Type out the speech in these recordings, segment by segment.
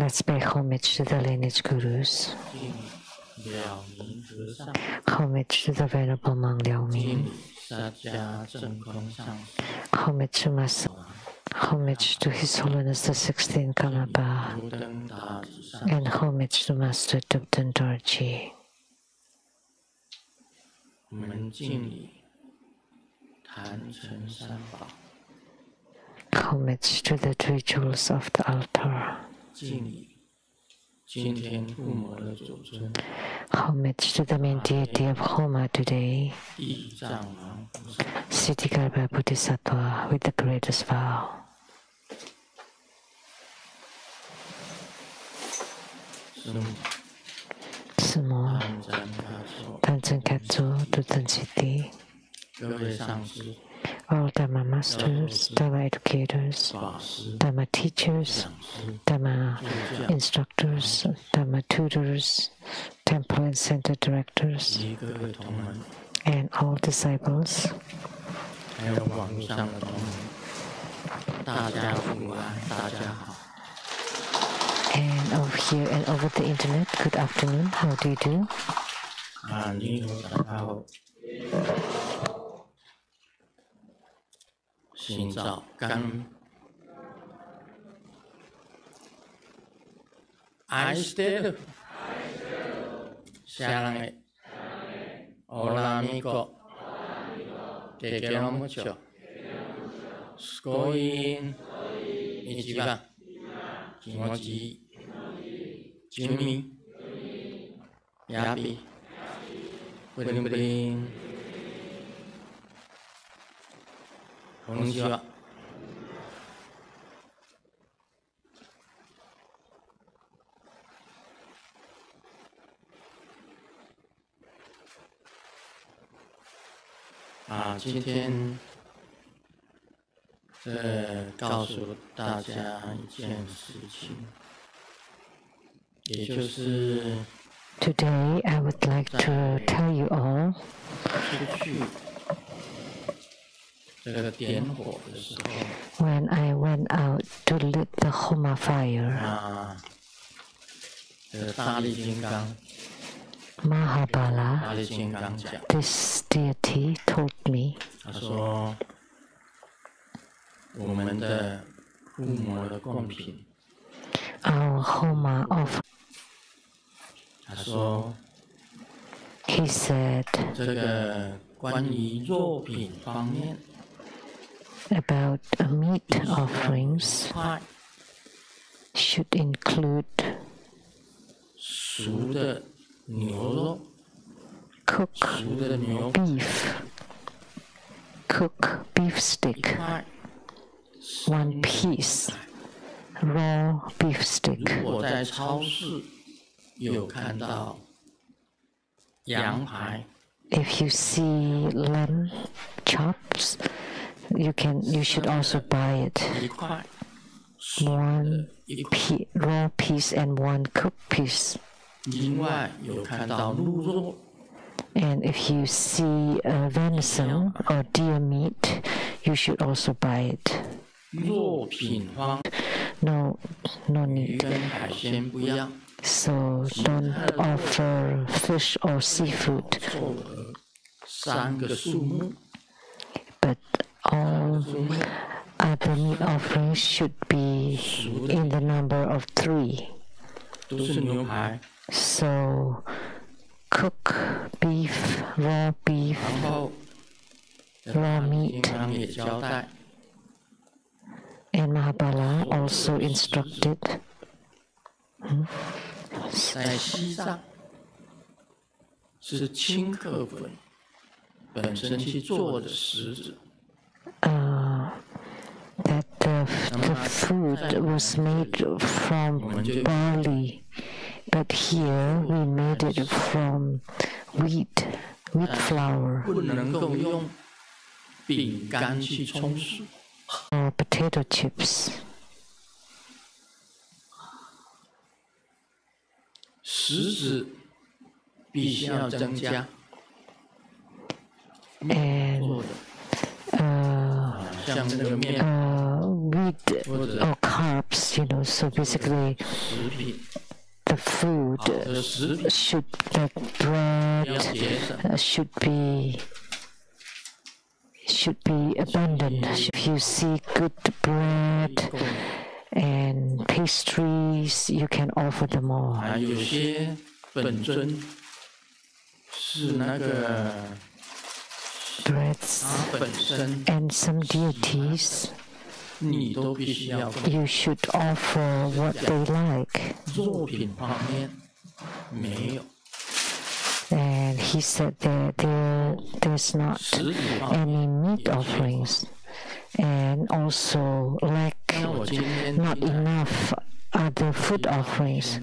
Let's pay homage to the lineage gurus. Homage to the Venerable Monk Liao Ming. Homage to Master. Homage to His Holiness the 16th Karmapa. And homage to Master Dubden Dorji. Homage to the three jewels of the altar. Homage to the main deity of Homa today, Siddhikarma Bodhisattva with the greatest vow. Sumo, Tanzen-katsu, Dutan-siddhi, all Dharma masters, Dharma educators, Dharma teachers, Dharma instructors, Dharma tutors, temple and center directors, and all disciples. And over here and over the internet, good afternoon, how do you do? 心照感恩，愛してる、シャランエ、オラミコ、ケケロムチョ、スコイン、一番、気持ちいい、ジュミ、ヤビ、ブリンブリン。こんにちは。今天告诉大家一件事情，也就是 Today I would like to tell you all. 出去。 When I went out to lit the Homa fire, Mahabala, this deity told me, our Homa of, he said, about meat offerings should include cook beef stick, 1 piece, raw beef stick. If you see lamb chops, you should also buy it. 1 raw piece and 1 cooked piece. And if you see venison or deer meat, you should also buy it. No need. So don't offer fish or seafood. But all other meat offerings should be in the number of 3. So cook beef, raw meat. And Mahabala also instructed that the food was made from barley, but here we made it from wheat flour or potato chips. And wheat or carbs, so basically the food should, like bread, should be abundant. If you see good bread and pastries, you can offer them all. Breads and some deities, you should offer what they like. And he said that there's not any meat offerings, and also not enough other food offerings.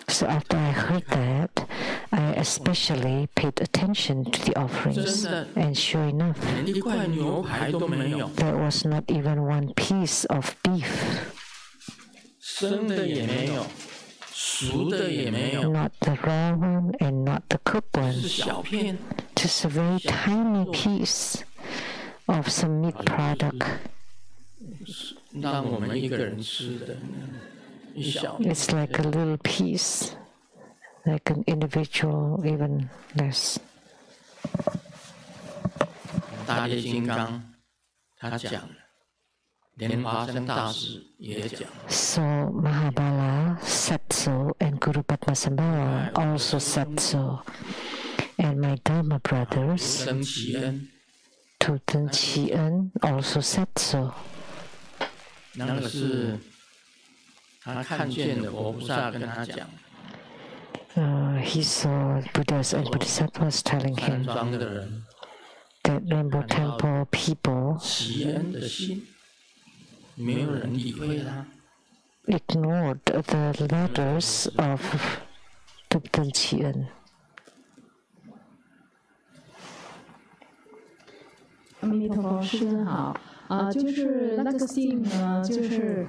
So after I heard that, I especially paid attention to the offerings, and sure enough, there was not even one piece of beef. Not the raw one and not the cooked one. Just a very tiny piece of some meat product. It's like a little piece, like an individual, even less. So Mahabala said so, and Guru Padmasambhava also said so. And my Dharma brothers, Tu Ten Qi En, also said so. He saw Buddhas and Bodhisattvas telling him that Rainbow Temple people ignored the letters of Tu Ten Qi En. 阿弥陀佛，师尊好。就是那个信呢，就是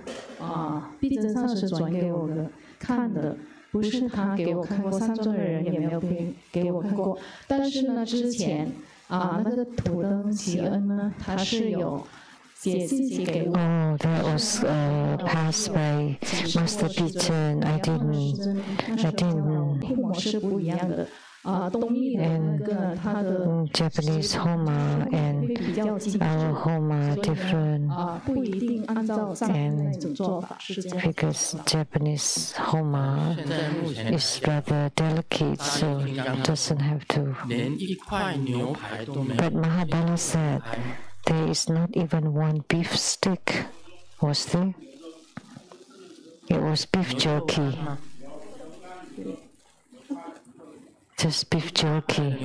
必真上师转给我的看的，不是他给我看过，三尊的人也没有给我看过。但是呢，之前那个土登奇恩呢，他是有写信息给我。Oh, that was passed by Master Pichen. I didn't. 模式不一样的。东密的那个它的 Japanese Homa and our Homa different. 不一定按照藏那种做法是这样。Because Japanese Homa is rather delicate, so it doesn't have to. But Mahabala said there is not even one beef stick. Was there? It was beef jerky. Just beef jerky.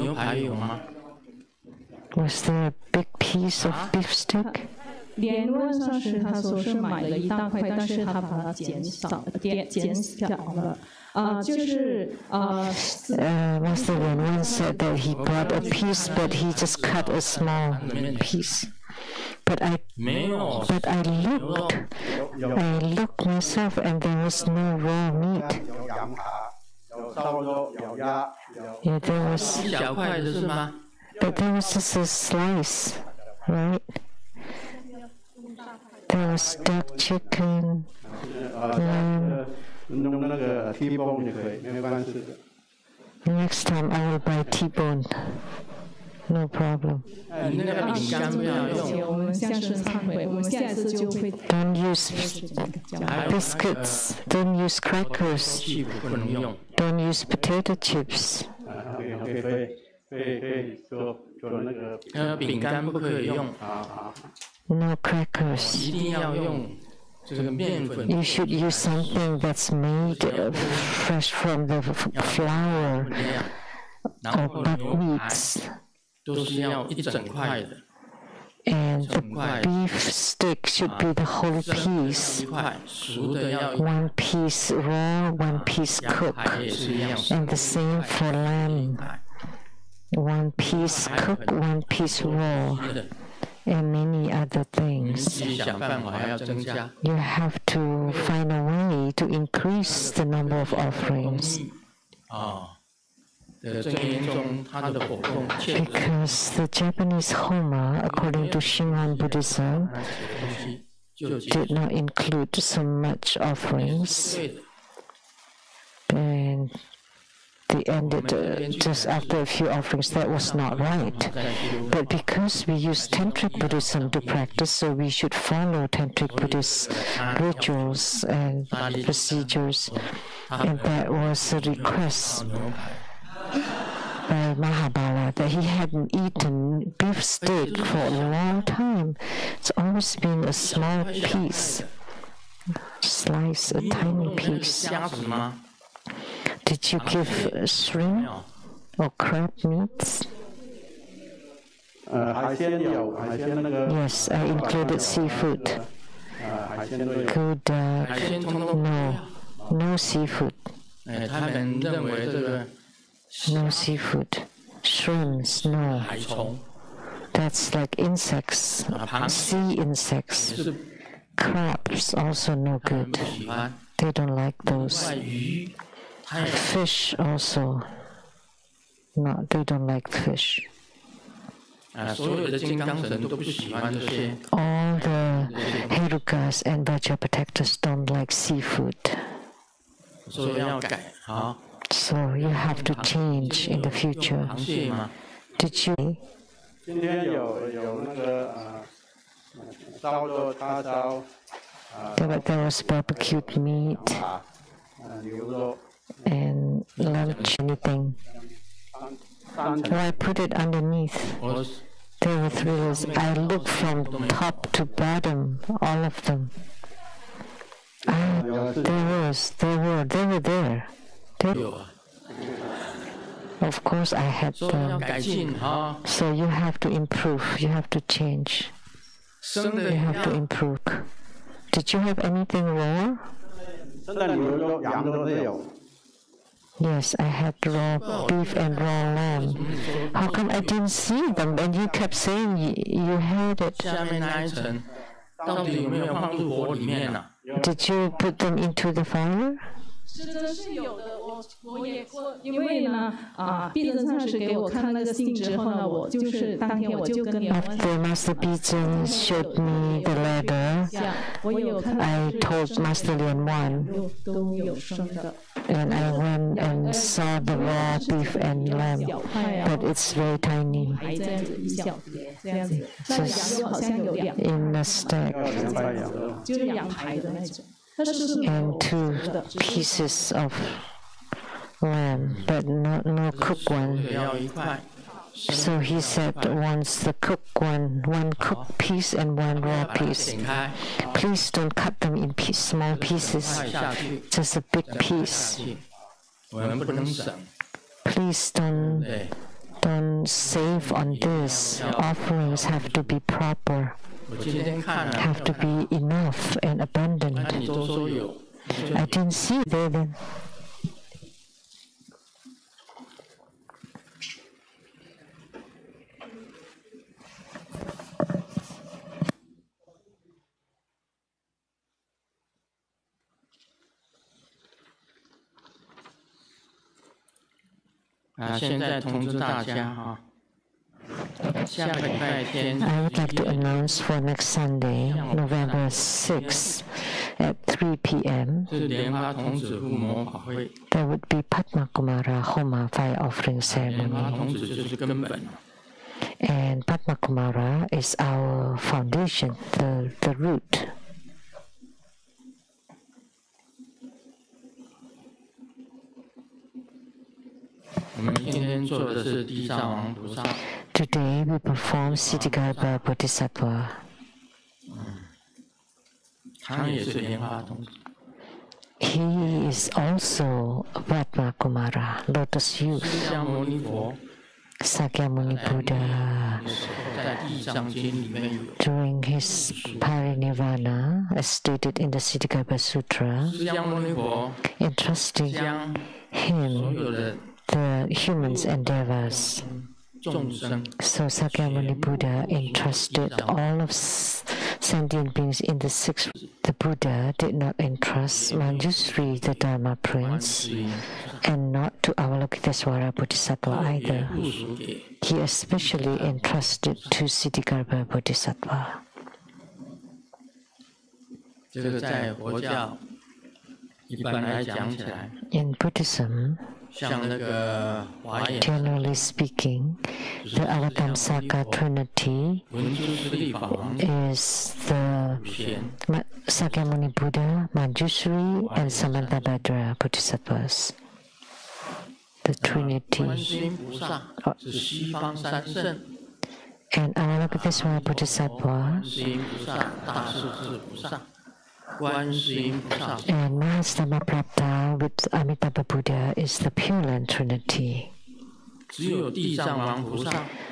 Was there a big piece of beef stick? 理论上是他说是买了一大块，但是他把它减小了。Master Wen said that he bought a piece, but he just cut a small piece. But I looked myself, and there was no raw meat. Yeah, there was. But there was just a slice, right? There was duck, chicken, lamb. Next time I will buy T-bone. No problem. Don't use biscuits. Don't use crackers. Don't use potato chips. No crackers. You should use something that's made fresh from the flour or buckwheats. And the beef stick should be the whole piece. One piece raw, one piece cooked. And the same for lamb. One piece cooked, one piece raw. And many other things. You have to find a way to increase the number of offerings. Because the Japanese Homa, according to Shingon Buddhism, did not include so much offerings, and they ended just after a few offerings. That was not right. But because we use Tantric Buddhism to practice, so we should follow Tantric Buddhist rituals and procedures. And that was a request by Mahabala that he hadn't eaten beef steak for a long time. It's always been a small piece, slice, a tiny piece. Did you give shrimp or crab meats? Yes, I included seafood. Good, no seafood. No seafood. Shrimps, no. That's like insects, sea insects. Crabs also no good. They don't like those. Fish also. No, they don't like fish. All the Herukas and Vajraprotectors don't like seafood. So you have to change in the future. Did you? There was barbecued meat and lunch, anything. So I put it underneath. There were 3 layers. I looked from top to bottom, all of them. They were there. Of course, I had them. So you have to improve. You have to change. You have to improve. Did you have anything raw? Yes, I had raw beef and raw lamb. How come I didn't see them? And you kept saying you had it. Did you put them into the fire? 是的，是有的，我也做，因为呢，毕真上师给我看那个信之后呢，我就是当天我就跟你。After Master Bijan showed me the letter, I told Master Lian Wan, 都有生的。 and I went and saw the raw beef and lamb, but it's very tiny. In a stack. And 2 pieces of lamb, but no cooked one. So he said once the cooked one cooked piece and 1 raw piece. Please don't cut them in small pieces, just a big piece. Please don't save on this. Offerings have to be proper, have to be enough and abundant. I didn't see it there then. I would like to announce for next Sunday, November 6th at 3 p.m. there would be Padma Kumara Homa fire offering ceremony. And Padma Kumara is our foundation, the root. Today we perform Siddhigarbha Bodhisattva. He is also Padma Kumara, lotus youth. Sakyamuni Buddha, during his parinirvana, as stated in the Siddhigarbha Sutra, entrusting him the humans and devas. So Sakyamuni Buddha entrusted all of sentient beings in the 6th. The Buddha did not entrust Manjusri, the Dharma Prince, and not to Avalokitesvara Bodhisattva either. He especially entrusted to Siddhigarbha Bodhisattva. 这个在佛教一般来讲起来， In Buddhism, 像那个华严 generally speaking, the Avatamsaka Trinity 文殊师利法王 is the 普贤 Sakyamuni Buddha, Manjushri, and Samantabhadra Bodhisattvas. The 观 Trinity. 世音菩萨是西方三圣， And Avalokitesvara Bodhisattva 观世音菩萨、大势至菩萨、观世音菩萨 and Mahastamaprapta with Amitabha Buddha is the Pure Land Trinity. 只有地藏王菩萨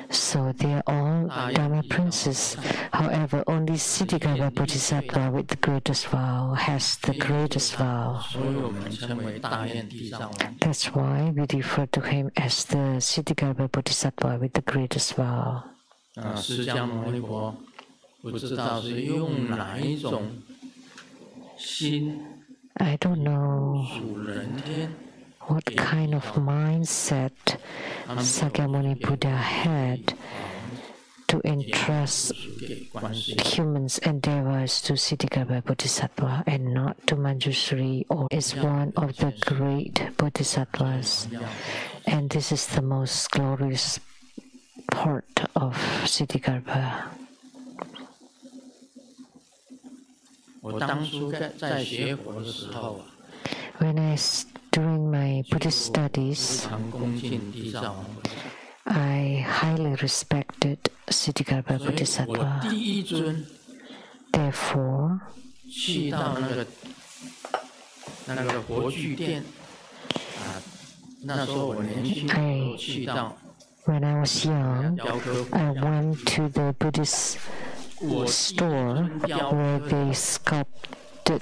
So they are all Dharma princes. However, only Siddhikara Bodhisattva with the greatest vow has the greatest vow. 所以我们称为大愿地藏王。 That's why we refer to him as the Siddhikara Bodhisattva with the greatest vow. 释迦牟尼佛不知道是用哪一种心 I don't know 属人天， what kind of mindset Sakyamuni Buddha had to entrust 给观世音。 humans' endeavors to Siddhikara Bodhisattva and not to Manjushri, or is one of the great bodhisattvas. And this is the most glorious part of Siddhikara. 我当初在学佛的时候啊， When during my Buddhist 非 studies, 常恭敬地藏王菩萨， I highly respected Siddhikara 所以我 Bodhisattva. 第一尊 Therefore, 去到那个佛具店那时候我年轻，我去到 when I was young, 雕刻 I went to the Buddhist store where they sculpted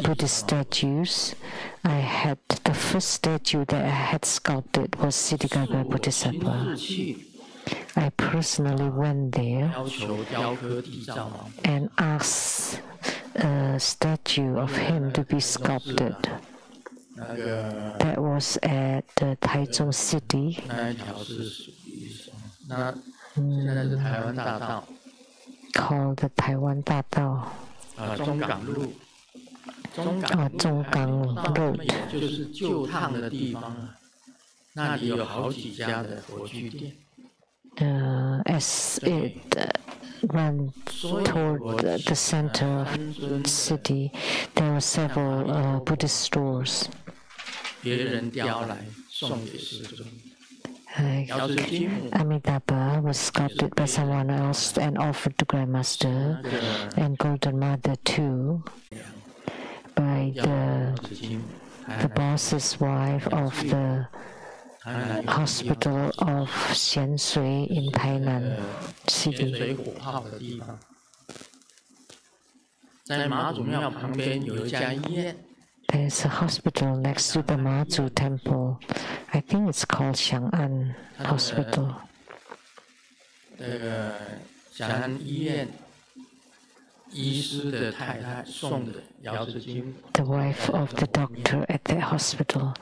Buddhist statues. I had the first statue that I had sculpted was Siddhikara 亲 Bodhisattva. 自去 I personally went there 要求雕刻地藏王， and asked a statue of him to be sculpted. 那个 That was at the Taichung City. 那一条是属于什么？那现在是台湾大道 Called the Taiwan Dadao. 中港路，中中港路道也就是旧烫的地方啊，那里有好几家的佛具店。 As it ran toward the center of the city, there were several Buddhist stores. 别人雕来送给师尊， Amitabha was sculpted by someone else and offered to Grandmaster, and Golden Mother too, by the boss's wife of the hospital of Xianshui in Tainan 咸 City. 水火炮的地方，在妈祖庙旁边有一家医院。 There's a hospital next to the Mazu temple. I think it's called Xiang'an Hospital. 这个祥安医院医师的太太送的瑶池金， The wife of the doctor at that hospital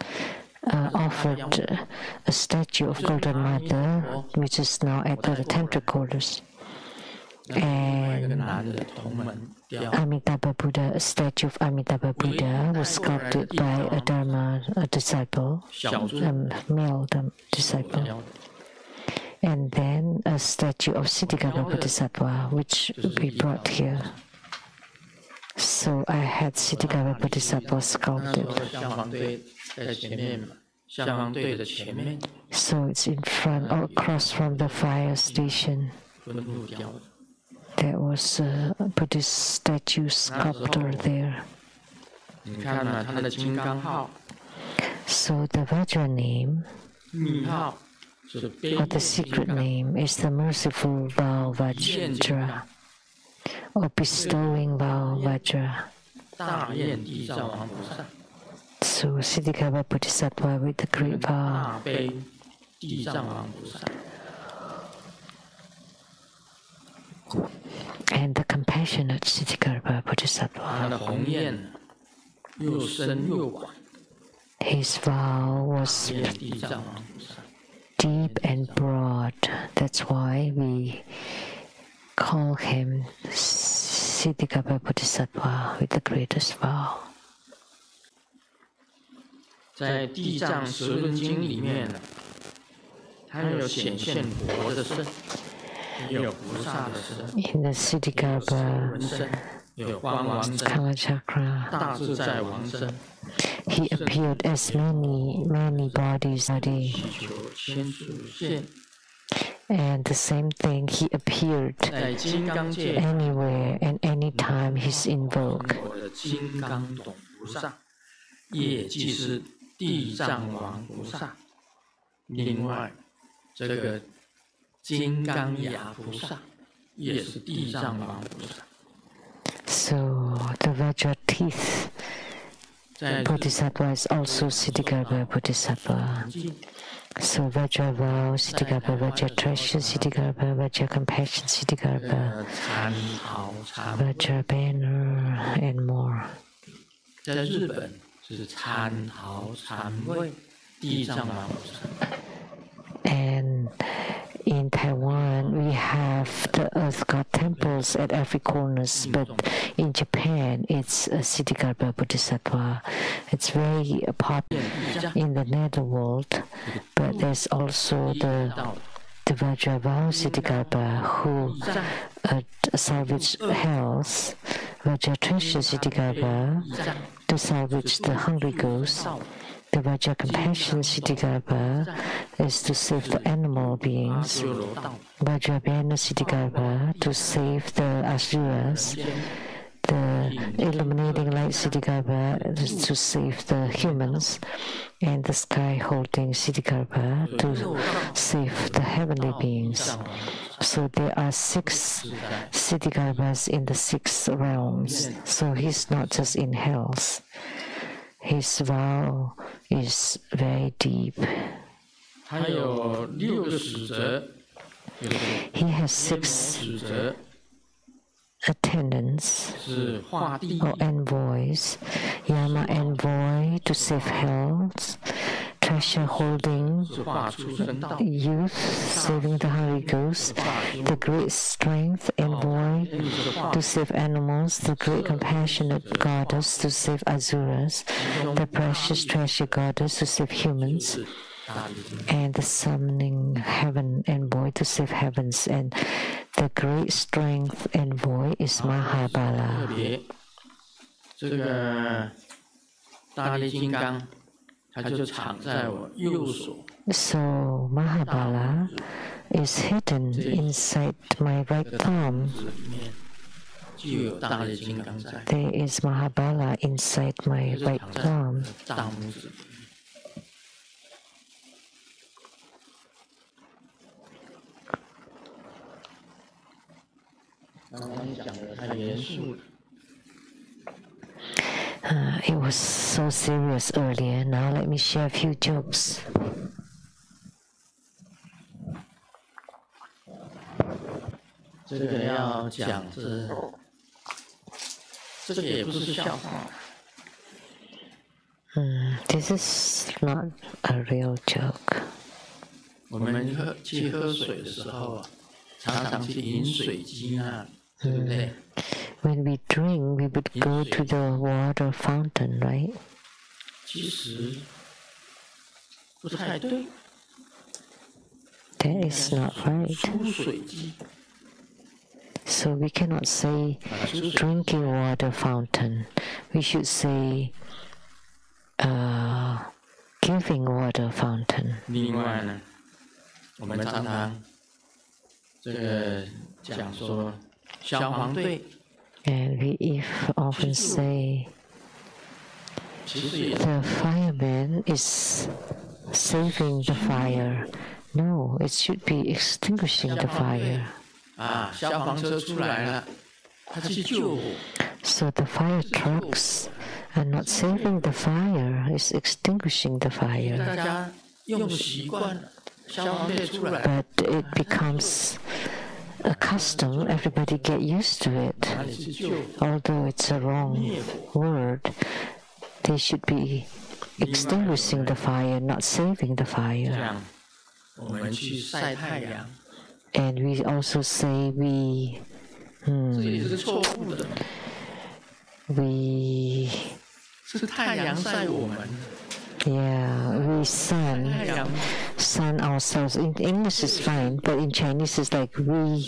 offered a statue of Golden Mother, which is now at the tantric quarters. 一个男的同门雕， Amitabha Buddha, a statue of Amitabha Buddha was sculpted by a disciple, 小尊 a male disciple. 雕的。 And then a statue of Siddhikara Bodhisattva, which we brought here. So I had Siddhikara Bodhisattva 那时 sculpted. 候消防队在前面嘛，消防队的前面 So it's in front or across from the fire station. 分路雕的。 There was a Buddhist statue sculptor there. 你看嘛，他的金刚号、 So the Vajra name, 密号是悲 or the secret name, is the merciful vow Vajra, or bestowing vow Vajra. 大愿地藏王菩萨， So Siddhikara Bodhisattva with the great vow. 大悲地藏王菩萨。 And the compassionate Siddhikara 他 Bodhisattva. 的鸿雁又深又广， His vow was 愿地藏王菩萨。 deep and broad. That's why we call him Siddhikapa Bodhisattva with the greatest vow. 在《地藏十轮经》里面呢，它有显现佛的身，也有菩萨的身， In the Siddhikapa 人身，有光王身， Kalachakra, 大自在王身。 he appeared as many bodies. 祈求千处现， And the same thing, he appeared 在金刚界 anywhere and anytime he's invoked. 我的金刚懂菩萨，也即是地藏王菩萨。另外，这个金刚牙菩萨也是地藏王菩萨。 So the Vajra teeth 在 Bodhisattva is also Siddhikapa Bodhisattva. So Vajra vow, Siddhikapa, Vajra treasure, Siddhikapa, Vajra compassion, Siddhikapa, 禅毫禅 Vajra banner, and more. 在日本是禅毫禅位地藏王菩萨。 And in Taiwan, we have the earth god temples at every corners, but in Japan, it's a Siddhikapa Bodhisattva. It's very popular in the netherworld, but there's also the Vajravow Siddhikapa who salvage hells, Vajratresha Siddhikapa to salvage the hungry ghosts. The Vajra compassion Siddhikapa is to save the animal beings. Vajrabhena Siddhikapa to save the asuras. The illuminating light Siddhikapa is to save the humans. And the sky holding Siddhikapa to save the heavenly beings. So there are 6 Siddhikapas in the 6 realms. So he's not just in hells. His vow is very deep. He has 6 attendants or envoys. Yama envoy to save hells. Treasure holding youth, saving the hungry ghosts, the great strength envoy to save animals, the great compassionate goddess to save asuras, the precious treasure goddess to save humans, and the summoning heaven envoy to save heavens, and the great strength envoy is Mahabala. 这个大力金刚。 So Mahabala is hidden inside my right thumb. There is Mahabala inside my right thumb. It was so serious earlier. Now let me share a few jokes. This is not a real joke. When we drink, we would go to the water fountain, right? That is not right. So we cannot say drinking water fountain. We should say giving water fountain. 另外呢，我们常常这个讲说消防队。 And we often say the fireman is saving the fire. No, it should be extinguishing the fire. So the fire trucks are not saving the fire, it's extinguishing the fire. But it becomes a custom, everybody get used to it. Although it's a wrong word, they should be extinguishing the fire, not saving the fire. And we also say we 这也是错误的。是太阳晒我们。Yeah, we sun ourselves. In English is fine, but in Chinese it's like we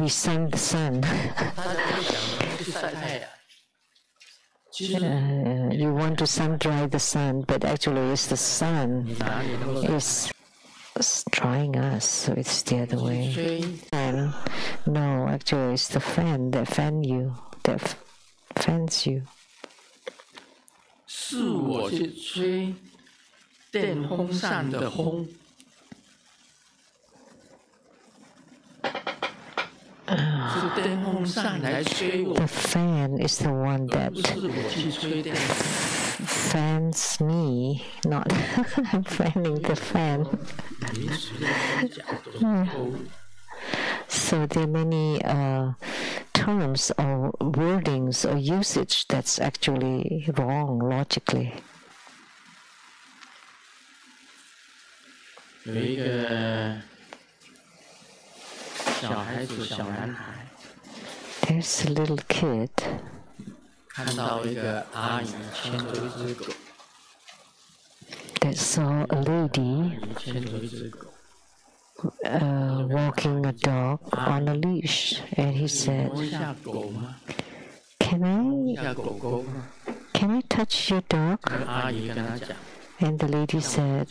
sun the sun. You want to sun dry the sun, but actually it's the sun is drying us, so it's the other way. And no, actually it's the fan that fans you. 是我去吹电风扇的风。是电风扇来吹我。The fan is the one that 不是我去吹电。fans me, not I'm fanning the fan. So there are many terms or wordings or usage that's actually wrong logically. 有一个小孩子，小男孩。There's a little kid. 看到一个阿姨牵着一只狗。That saw a lady 牵着一只狗。walking a dog on a leash, and he said, "Can I touch your dog?" And the lady said,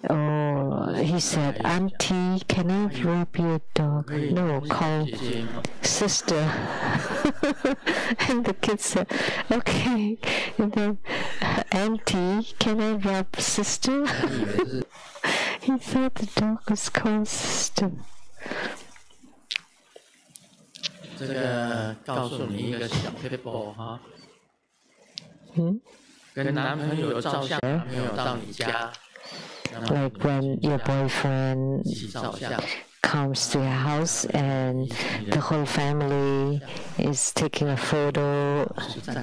"Oh," he said, "Auntie, can I rub your dog?" No, call sister. And the kid said, "Okay." And then, "Auntie, can I rub sister?" He thought the dog was called sister. 这个告诉你一个小 paper 哈。跟男朋友照相，男朋友到你家。Like when your boyfriend comes to your house and the whole family is taking a photo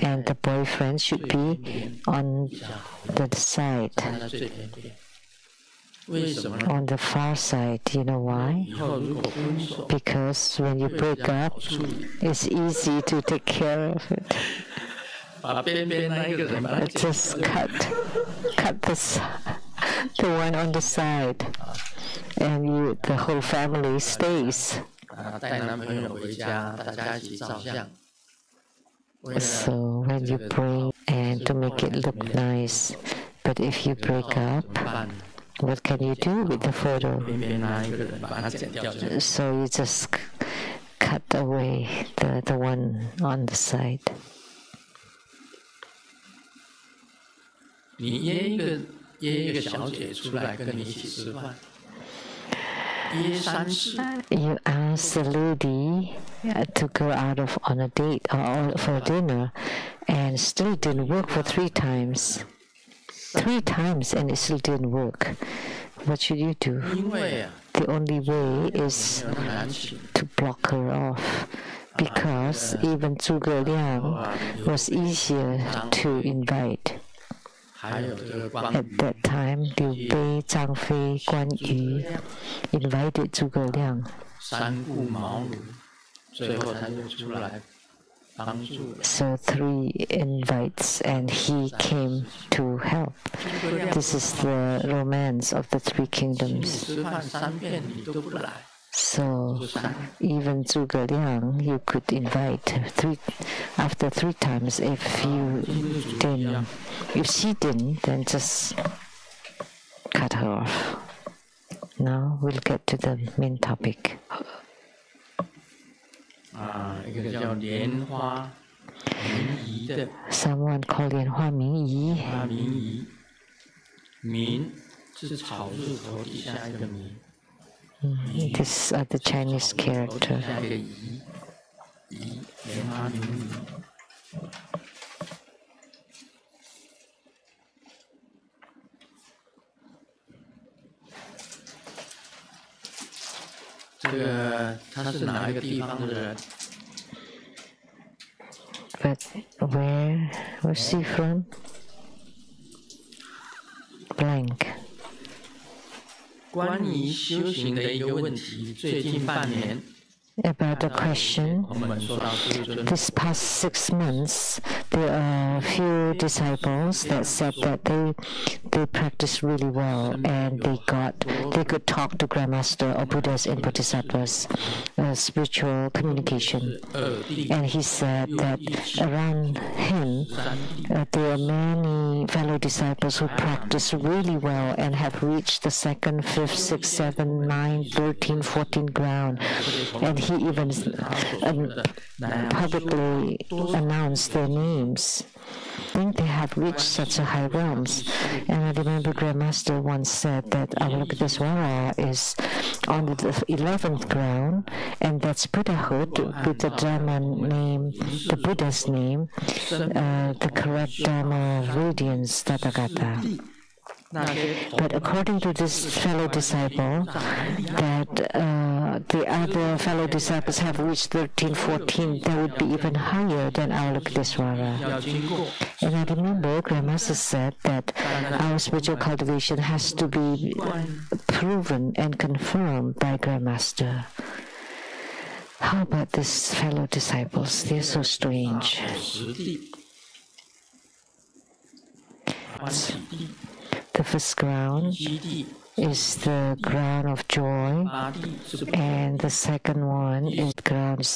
and the boyfriend should be on the side, on the far side. You know why? Because when you break up, it's easy to take care of it. Just cut the one on the side, and the whole family stays. So when you bring and to make it look nice, but if you break up, what can you do with the photo? So you just cut away the one on the side. 你约一个小姐出来跟你一起吃饭，约3次。You ask the lady to go out on a date or for dinner, and still didn't work for 3 times. 3 times and it still didn't work. What should you do? The only way is to block her off, because even Zhuge Liang was easier to invite. At that time, Liu Bei, Zhang Fei, Guan Yu invited Zhuge Liang. So 3 invites, and he came to help. This is the romance of the 3 kingdoms. So even Zhuge Liang, you could invite after 3 times. If she didn't, then just cut her off. Now we'll get to the main topic. 一个叫莲花明仪的。Someone called 莲花明仪。明仪，明是草字头底下一个明。These are the Chinese character. 下一个仪，仪莲花明仪。这个他是哪一个地方的人 ？But where was he from? Blank. 关于修行的一个问题，最近半年 about the question. This past 6 months, there are a few disciples that said that they practiced really well and they could talk to Grandmaster or Buddhas and Bodhisattvas, spiritual communication. And he said that around him, there are many fellow disciples who practice really well and have reached the 2nd, 5th, 6th, 7th, 9th, 13th, 14th ground. And he even publicly announced their names. I think they have reached such a high realms. And I remember Grandmaster once said that Avalokitesvara is on the 11th ground, and that's Buddhahood with the Dharma name, the Buddha's name, the correct Dharma radiance, Tathagata. But according to this fellow disciple, that the other fellow disciples have reached 13, 14, that would be even higher than Avalokitesvara. And I remember Grandmaster said that our spiritual cultivation has to be proven and confirmed by Grandmaster. How about these fellow disciples? They're so strange. The first ground is the ground of joy, and the second one is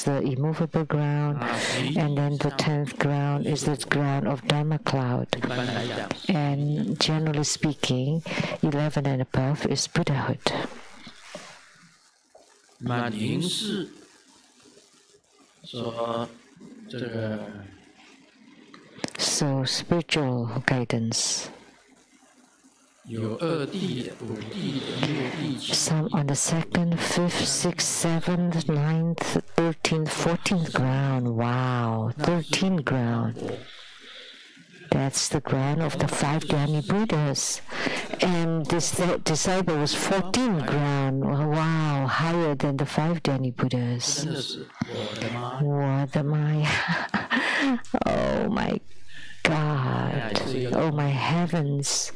the immovable ground, and then the 10th ground is the ground of Dharma cloud. And generally speaking, 11 and above is Buddhahood. So spiritual guidance. Some on the 2nd, 5th, 6th, 7th, 9th, 13th, 14th ground. Wow, 13th ground. That's the ground of the 5 Dhyani Buddhas. And this disciple was 14th ground. Wow, higher than the 5 Dhyani Buddhas. What am I? Oh my God. Oh my heavens.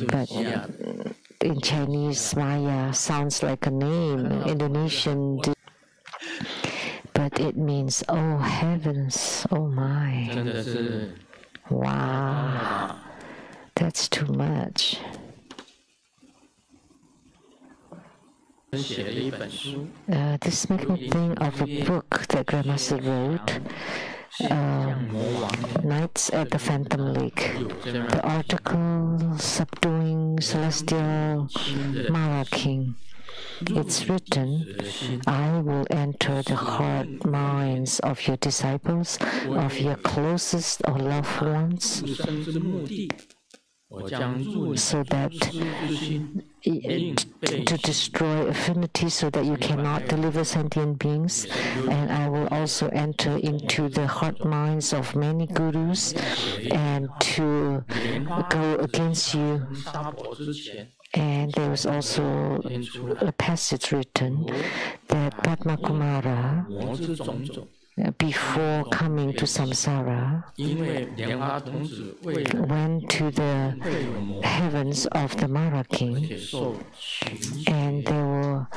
But in Chinese, Maya sounds like a name. Indonesian, but it means, oh heavens, oh my. Wow, that's too much. This makes me think of a book that Grandmaster wrote. Nights at the Phantom Lake. The article Subduing Celestial Mara King. It's written, I will enter the heart minds of your disciples, of your closest or loved ones, so that to destroy affinity so that you cannot deliver sentient beings. And I will also enter into the heart minds of many gurus and to go against you. And there was also a passage written that Padma Kumara, before coming to samsara, went to the heavens of the Mara King, and there were,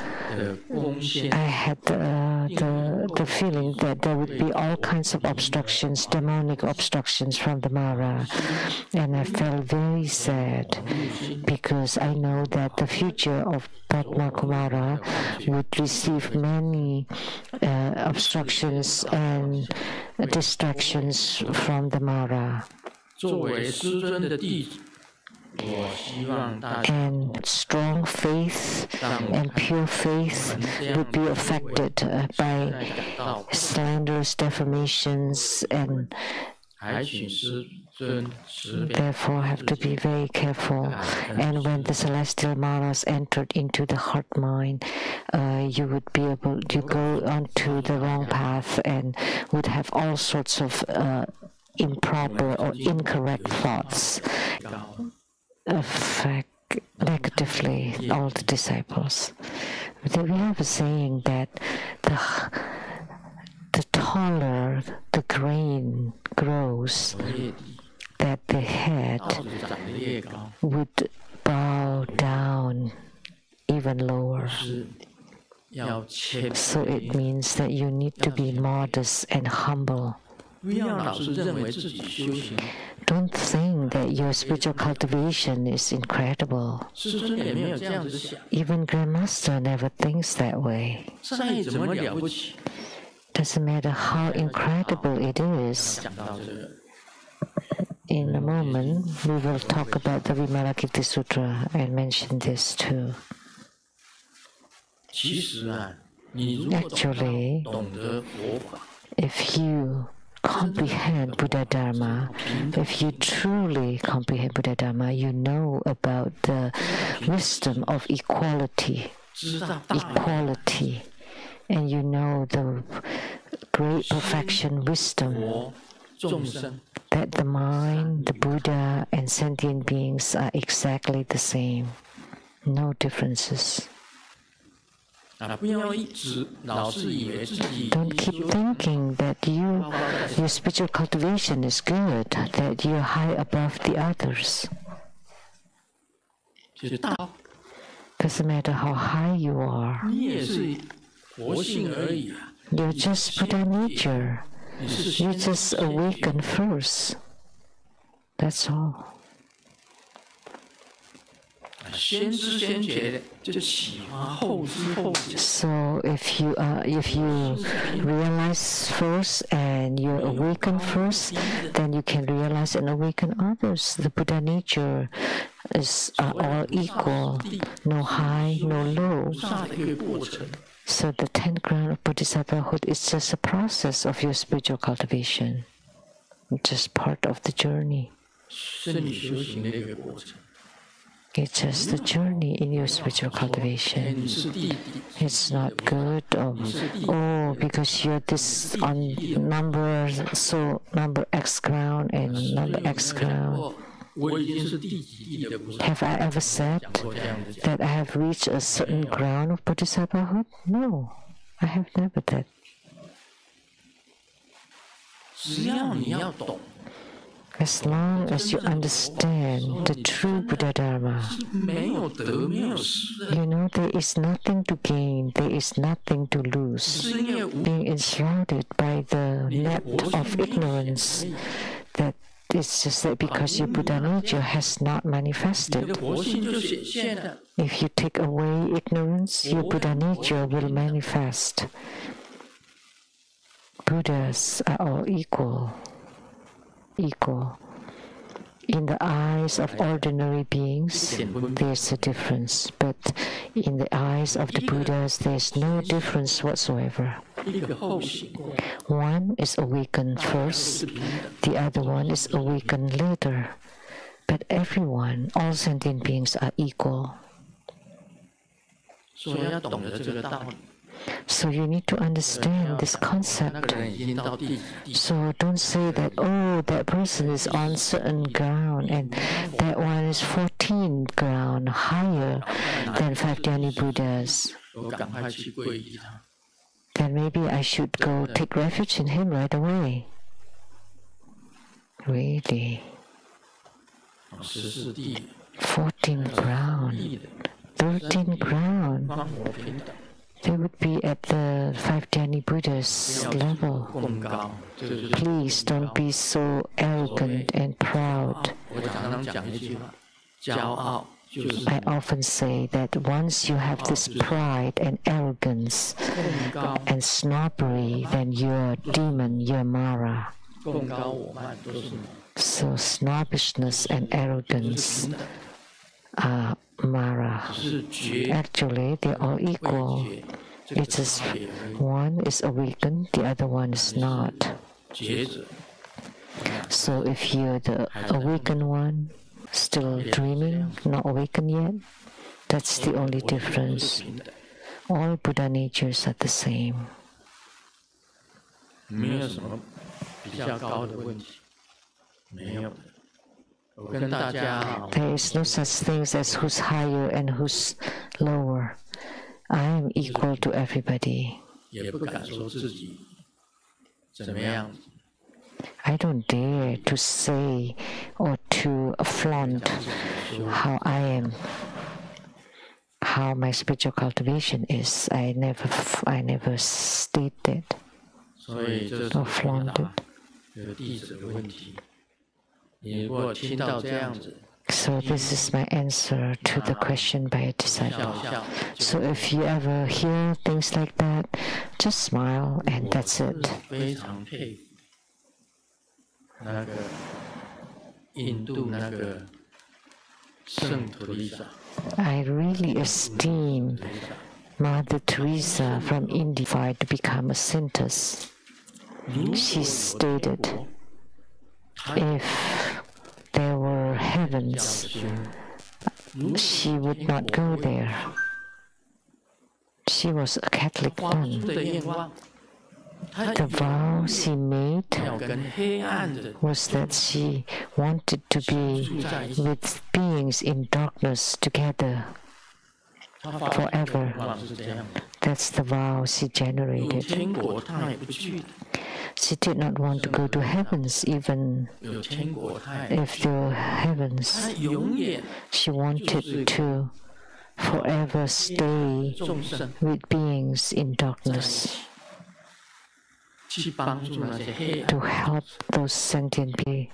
I had the feeling that there would be all kinds of obstructions, demonic obstructions from the Mara, and I felt very sad because I know that the future of Padma Kumara would receive many obstructions and distractions from the Mara. And strong faith and pure faith would be affected by slanders, defamations, and therefore have to be very careful. And when the celestial maras entered into the heart mind, you would be able to go onto the wrong path and would have all sorts of improper or incorrect thoughts affect negatively all the disciples. We have a saying that the taller the grain grows, that the head would bow down even lower. So it means that you need to be modest and humble. Don't think that your spiritual cultivation is incredible. Even Grandmaster never thinks that way. Doesn't matter how incredible it is. In a moment, we will talk about the Vimalakirti Sutra and mention this too. Actually, if you comprehend Buddha Dharma, if you truly comprehend Buddha Dharma, you know about the wisdom of equality, and you know the great perfection wisdom that the mind, the Buddha, and sentient beings are exactly the same, no differences. Don't keep thinking that your spiritual cultivation is good, that you're high above the others. Doesn't matter how high you are. You're just Buddha nature. You just awaken first. That's all. So if you realize first and you awaken first, then you can realize and awaken others. The Buddha nature is all equal, no high, no low. So the 10th ground of Bodhisattvahood is just a process of your spiritual cultivation, just part of the journey. It's just the journey in your spiritual cultivation. It's not good, because you're this on number X ground and number X ground. Have I ever said that I have reached a certain ground of Bodhisattvahood? No, I have never said. As long as you understand the true Buddha Dharma, you know there is nothing to gain, there is nothing to lose. Being enshrouded by the net of ignorance, that it's just that because your Buddha nature has not manifested. If you take away ignorance, your Buddha nature will manifest. Buddhas are all equal. In the eyes of ordinary beings, there's a difference, but in the eyes of the Buddhas, there's no difference whatsoever. One is awakened first, the other one is awakened later, but everyone, all sentient beings are equal. So you need to understand this concept. So don't say that, that person is on certain ground and that one is 14 ground higher than 5 Dhyani Buddhas. Then maybe I should go take refuge in him right away. Really? 14 ground, 13 ground. They would be at the 5 Dhyani Buddhas level. Please don't be so arrogant and proud. I often say that once you have this pride and arrogance and snobbery, then you're a demon, you're Mara. So snobbishness and arrogance are Mara. Actually, they're all equal. It's just one is awakened, the other one is not. So if you're the awakened one, still dreaming, not awakened yet, that's the only difference. All Buddha natures are the same. There is no such thing as who's higher and who's lower. I am equal to everybody. I don't dare to say or to flaunt how I am. how my spiritual cultivation is. I never stated or flaunted. So this is my answer to the question by a disciple. So if you ever hear things like that, just smile and that's it. I really esteem Mother Teresa from India to become a saintess. She stated, if there were heavens, she would not go there. She was a Catholic nun. The vow she made was that she wanted to be with beings in darkness together forever. That's the vow she generated. She did not want to go to heavens, even if there were heavens. She wanted to forever stay with beings in darkness, to help those sentient beings.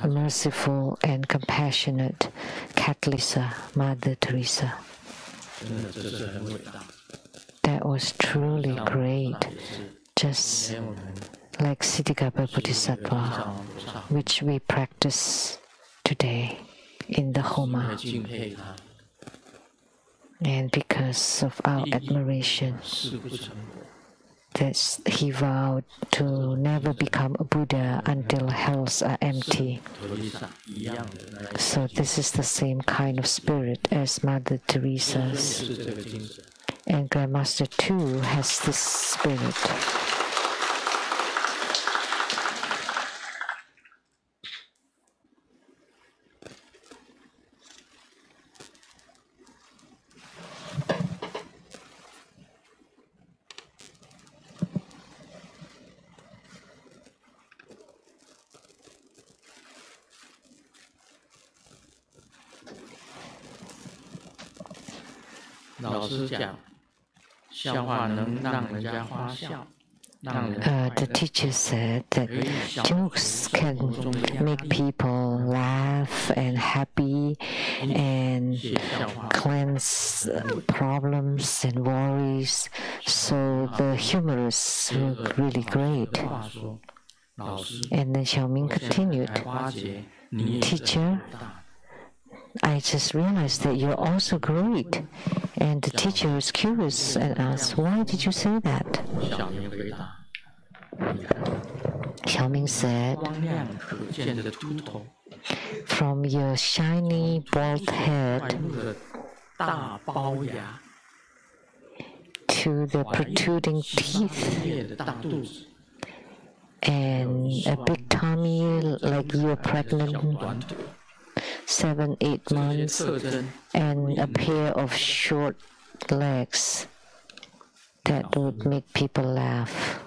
Merciful and compassionate Catholic Mother Teresa. That was truly great, just like Siddhikapa Bodhisattva, which we practice today in the Homa. And because of our admiration, that he vowed to never become a Buddha until hells are empty. So this is the same kind of spirit as Mother Teresa's. And Grandmaster too has this spirit. The teacher said that jokes can make people laugh and happy and cleanse problems and worries. So the humorists look really great. And then Xiaoming continued, "Teacher, I just realized that you're also great." And the teacher was curious and asked, "Why did you say that?" Xiaoming said, "From your shiny bald head to the protruding teeth and a big tummy like you're pregnant 7-8 months, and a pair of short legs, that would make people laugh."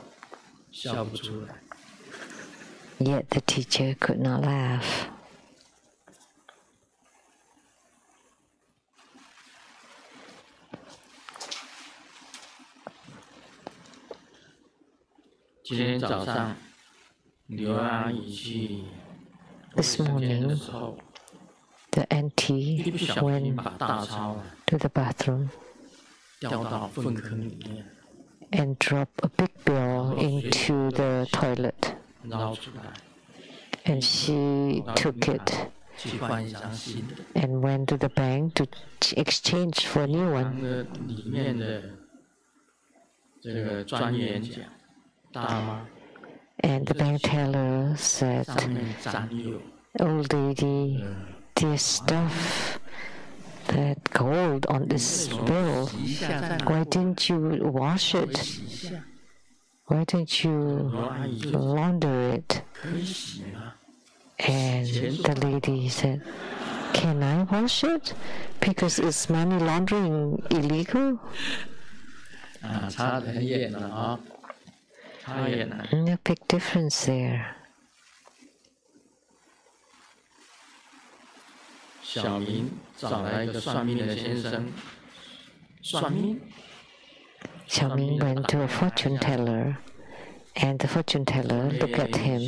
Yet the teacher could not laugh. This morning, the auntie went to the bathroom and dropped a big bill into the toilet. And she took it and went to the bank to exchange for a new one. And the bank teller said, "Old lady, this stuff, that gold on this bill, why didn't you wash it? Why didn't you launder it?" And the lady said, "Can I wash it? Because is money laundering illegal?" No big difference there. 小明找来一个算命的先生算命。Xiaoming went to a fortune teller, and the fortune teller looked at him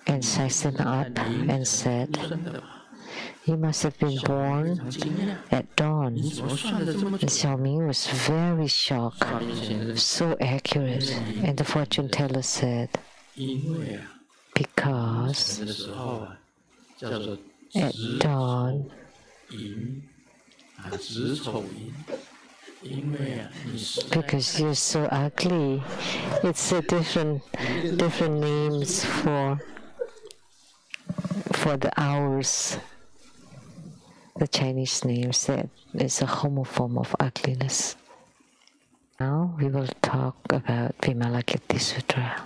and sized him up and said, "You must have been born at dawn." And Xiaoming was very shocked, so accurate. And the fortune teller said, "Because at dawn, because you're so ugly." It's a different names for the hours. The Chinese names that is a homophone of ugliness. Now we will talk about Vimalakirti Sutra.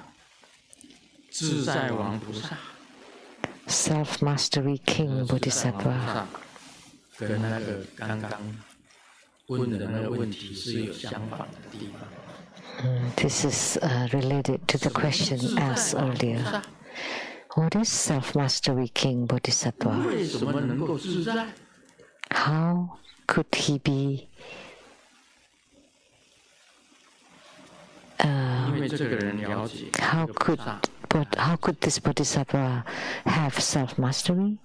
Self-mastery King Bodhisattva. This is related to the question asked earlier. What is self-mastery King Bodhisattva? How could he be how could this Bodhisattva have self-mastery?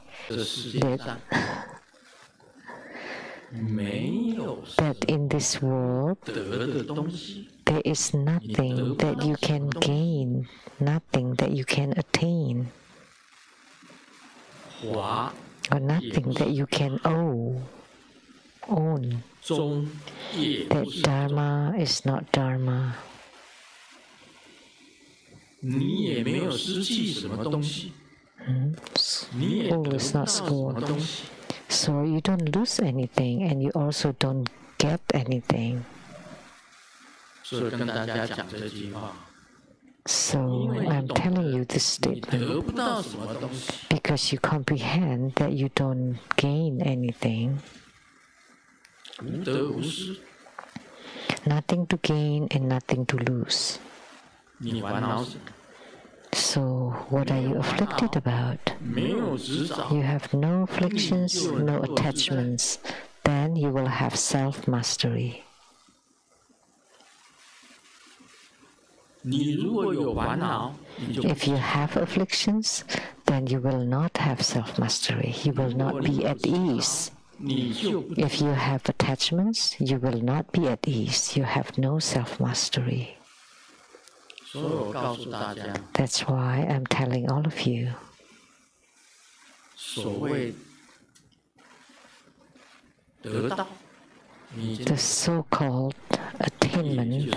That in this world there is nothing that you can gain, nothing that you can attain, or nothing that you can own. That Dharma is not Dharma. School is not school. So you don't lose anything and you also don't get anything. So I'm telling you this statement because you comprehend that you don't gain anything. Nothing to gain and nothing to lose. So what are you afflicted about? You have no afflictions, no attachments. Then you will have self-mastery. If you have afflictions, then you will not have self-mastery. You will not be at ease. If you have attachments, you will not be at ease. You have no self-mastery. That's why I'm telling all of you. The so-called attainment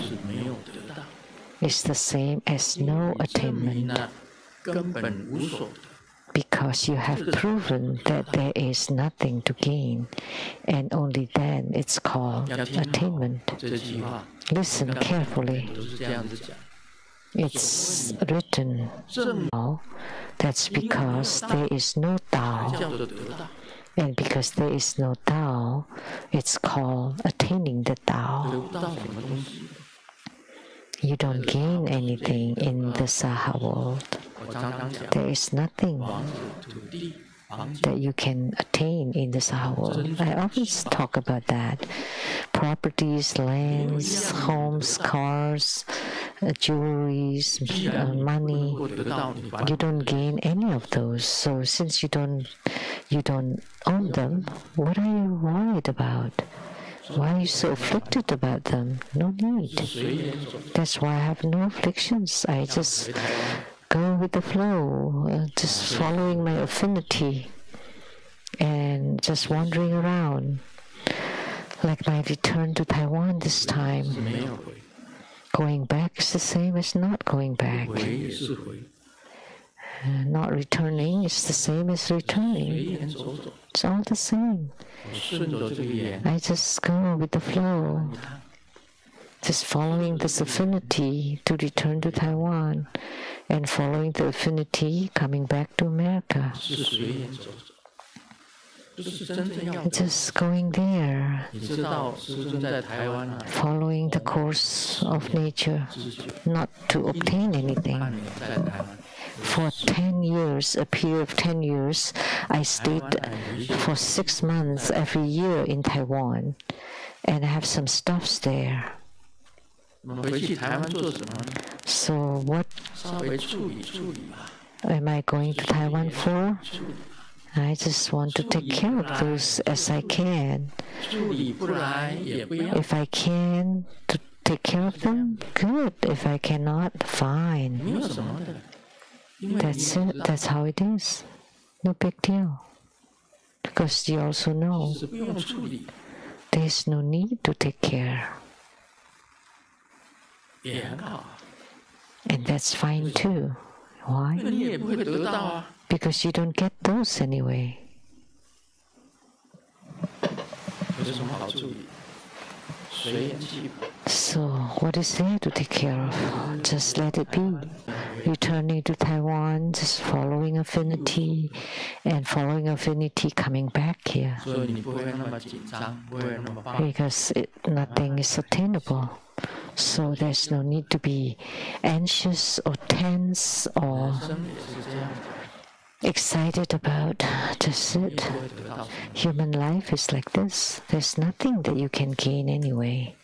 is the same as no attainment, because you have proven that there is nothing to gain, and only then it's called attainment. Listen carefully. It's written now. That's because there is no Tao. And because there is no Tao, it's called attaining the Tao. You don't gain anything in the Saha world. There is nothing that you can attain in the Saha world. I always talk about that. Properties, lands, homes, cars, jewelries, money. You don't gain any of those. So since you don't own them, what are you worried about? Why are you so afflicted about them? No need. That's why I have no afflictions. I just go with the flow, just following my affinity and just wandering around. Like my return to Taiwan this time. Going back is the same as not going back. Not returning is the same as returning. It's all the same. I just go with the flow, just following this affinity to return to Taiwan and following the affinity coming back to America. Just going there, following the course of nature, not to obtain anything. For 10 years, a period of 10 years, I stayed for 6 months every year in Taiwan, and I have some stuffs there. So what am I going to Taiwan for? I just want to take care of those as I can. If I can to take care of them, good. If I cannot, fine. That's it. That's how it is. No big deal. Because you also know there's no need to take care. And that's fine too. Why? Because you don't get those anyway. So what is there to take care of? Just let it be. Returning to Taiwan, just following affinity, and following affinity coming back here. Because nothing is attainable. So there's no need to be anxious or tense or excited about. Just it. Human life is like this. There's nothing that you can gain anyway.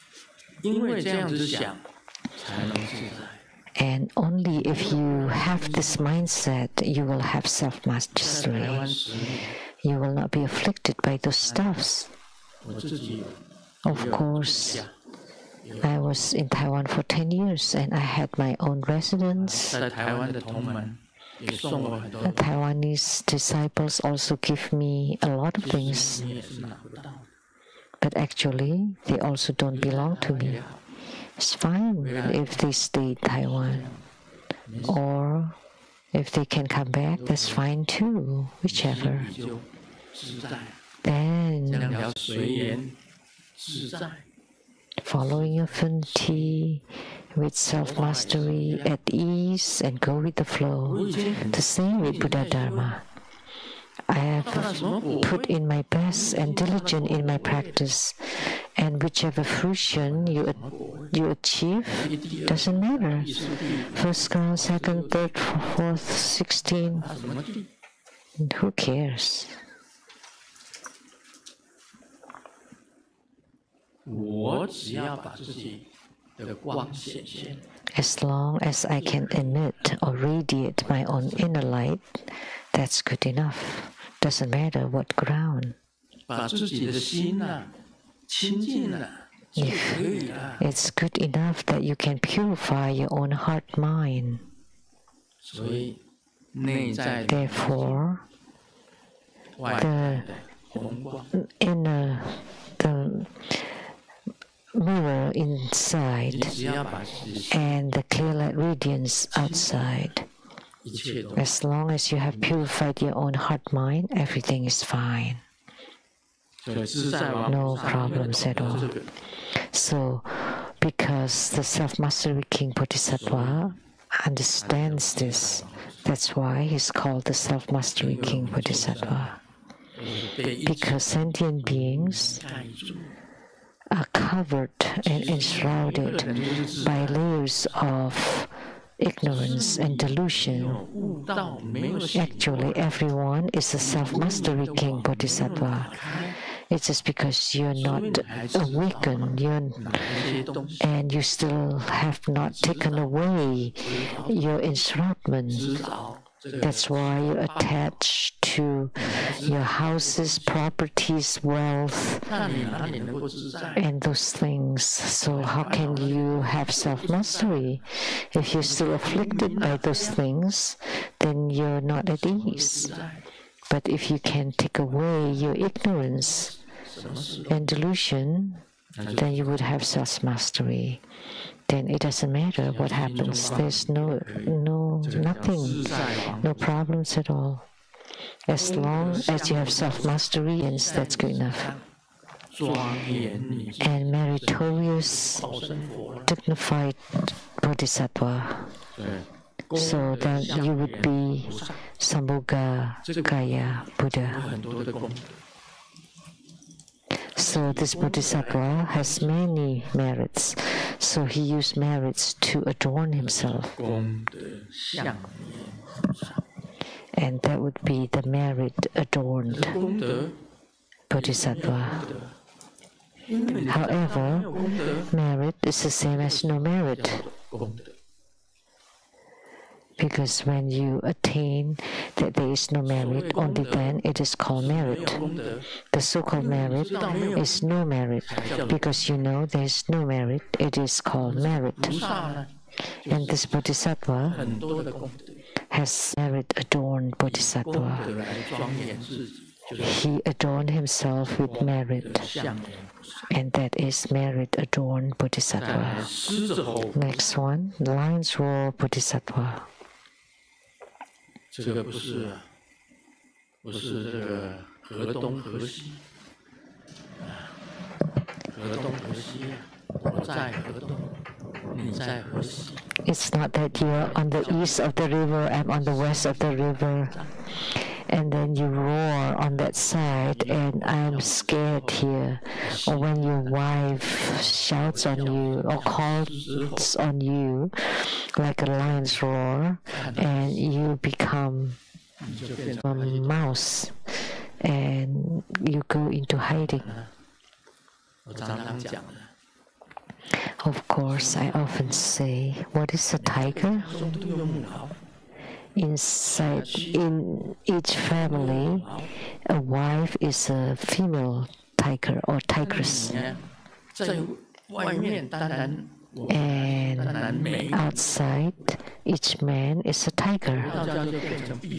And only if you have this mindset, you will have self-mastery. You will not be afflicted by those stuffs. Of course, I was in Taiwan for 10 years and I had my own residence. The Taiwanese disciples also give me a lot of things. But actually, they also don't belong to me. It's fine if they stay in Taiwan. Or if they can come back, that's fine too, whichever. Then, following affinity with self-mastery at ease and go with the flow. The same with Buddha Dharma. I have put in my best and diligent in my practice, and whichever fruition you achieve doesn't matter. First ground, second, third, fourth, 16. Who cares? As long as I can emit or radiate my own inner light, that's good enough. Doesn't matter what ground. If it's good enough that you can purify your own heart mind. Therefore, the mirror inside and the clear light radiance outside. As long as you have purified your own heart mind, everything is fine. No problems at all. So, because the self-mastery King Bodhisattva understands this, that's why he's called the self-mastery King Bodhisattva. Because sentient beings are covered and enshrouded by layers of ignorance and delusion. Actually, everyone is a self-mastery King Bodhisattva. It's just because you're not awakened, and you still have not taken away your enshroudment. That's why you attach to your houses, properties, wealth, and those things. So how can you have self-mastery? If you're still afflicted by those things, then you're not at ease. But if you can take away your ignorance and delusion, then you would have self-mastery. Then it doesn't matter what happens. There's nothing, no problems at all. As long as you have self-mastery, that's good enough. And meritorious, dignified Bodhisattva. So then you would be Sambhoga Gaya Buddha. So this Bodhisattva has many merits. So he used merits to adorn himself. And that would be the merit-adorned Bodhisattva. However, merit is the same as no merit. Because when you attain that there is no merit, only then it is called merit. The so-called merit is no merit. Because you know there is no merit, it is called merit. And this Bodhisattva has merit-adorned Bodhisattva. He adorned himself with merit, and that is merit-adorned Bodhisattva. Next one, lion's roar Bodhisattva. 这个不是这个河东河西，河东河西，我在河东，你在河西。It's not that you're on the east of the river, I'm on the west of the river, and then you roar on that side, and I'm scared here. Or when your wife shouts on you or calls on you like a lion's roar, and you become a mouse, and you go into hiding. Of course, I often say, what is a tiger? In each family, a wife is a female tiger or tigress. And outside, each man is a tiger.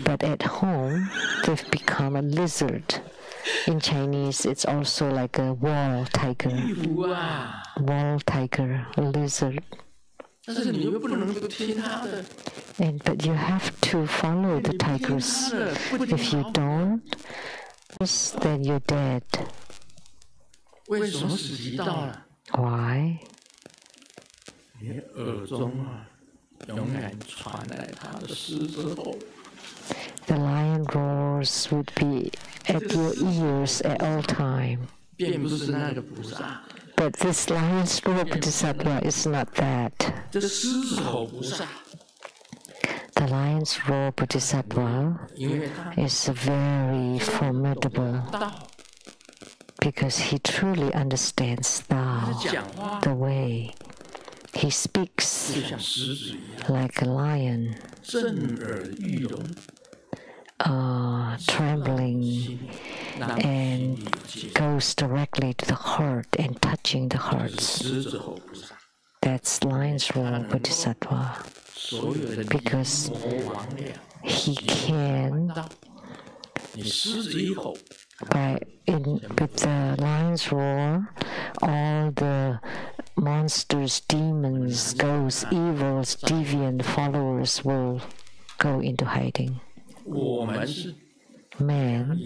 But at home, they've become a lizard. In Chinese, it's also like a wall tiger. Wall tiger, a lizard. But you have to follow the tigress. If you don't, then you're dead. Why? The lion roars would be at your ears at all time. But this lion's roar Bodhisattva is not that. The lion's roar Bodhisattva is very formidable because he truly understands Tao, the way. He speaks like a lion, trembling, and goes directly to the heart and touching the hearts. That's lion's roar Bodhisattva, because he can, with the lion's roar, all the monsters, demons, ghosts, evils, deviant followers will go into hiding. Man,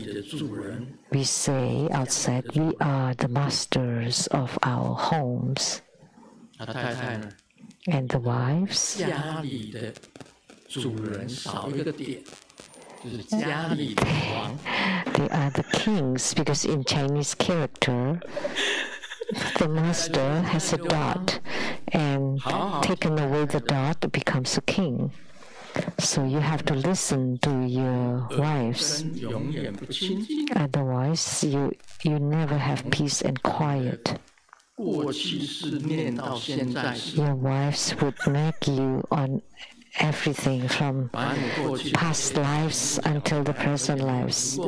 we say outside, we are the masters of our homes. And the wives, they are the kings, because in Chinese character, the master has a dot, and taken away the dot becomes a king. So you have to listen to your wives. Otherwise, you never have peace and quiet. Your wives would nag you on everything from past lives until the present lives.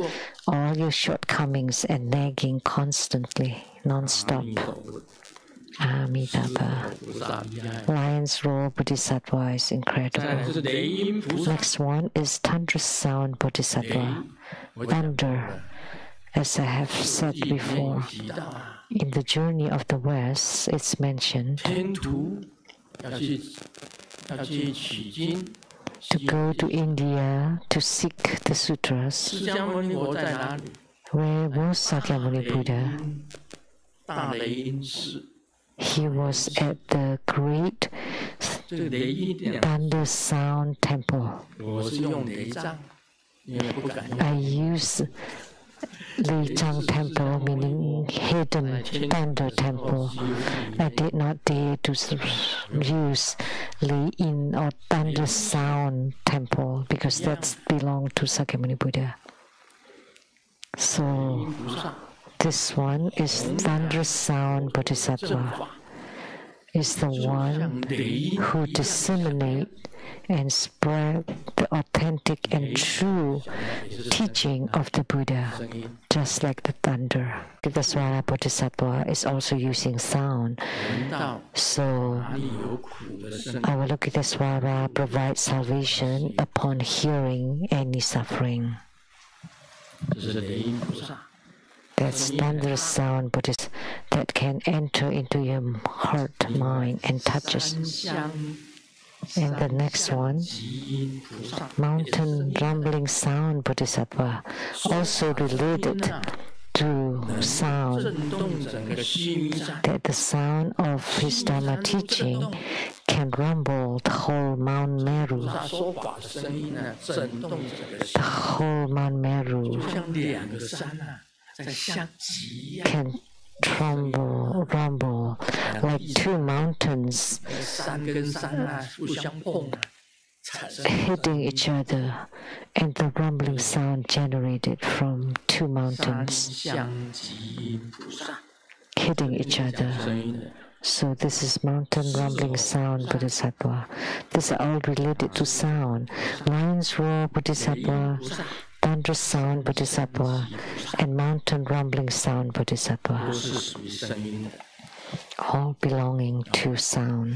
All your shortcomings and nagging constantly, non-stop. Amitabha. Lion's roar Bodhisattva is incredible. Next one is thunderous sound Bodhisattva. Thunder. As I have said before, in the journey of the West, it's mentioned to go to India to seek the sutras. Where was Sakyamuni Buddha? He was at the great thunder sound temple. I use Li Chang Temple, meaning hidden thunder temple. I did not dare to use Li In or thunder sound temple because that belonged to Sakyamuni Buddha. So this one is thunder sound Bodhisattva. Is the one who disseminate and spread the authentic and true teaching of the Buddha, just like the thunder. Vitaswara Bodhisattva is also using sound. So our Lokitesvara provides salvation upon hearing any suffering. That's thunderous sound Buddhist that can enter into your heart, mind, and touches. And the next one, mountain rumbling sound Bodhisattva, also related to sound, that the sound of his Dharma teaching can rumble the whole Mount Meru. The whole Mount Meru can rumble like two mountains hitting each other, and the rumbling sound generated from two mountains hitting each other. So this is mountain rumbling sound Bodhisattva. These are all related to sound. Lion's roar Bodhisattva, thunderous sound Bodhisattva, and mountain rumbling sound Bodhisattva, all belonging to sound.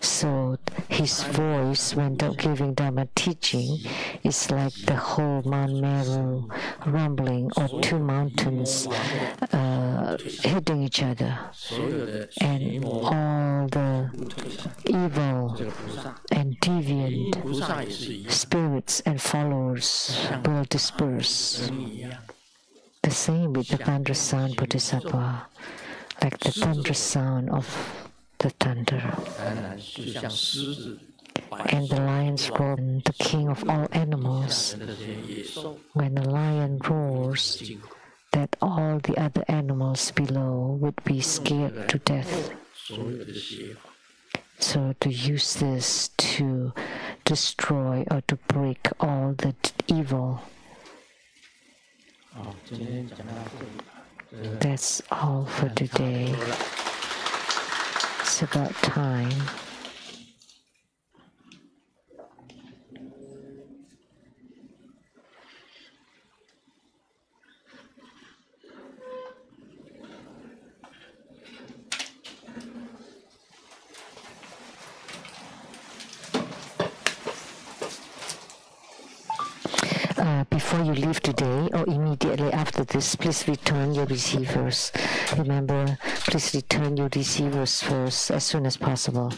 So his voice, when giving Dharma teaching, is like the whole Mount Meru rumbling, or two mountains hitting each other, and all the evil and deviant spirits and followers will disperse. The same with the thunderous sound Bodhisattva, like the thunderous sound of the thunder. And the lion's roar, the king of all animals. When a lion roars, that all the other animals below would be scared to death. So to use this to destroy or to break all the evil. That's all for today. It's about time. Before you leave today or immediately after this, please return your receivers. Remember, please return your receivers first as soon as possible.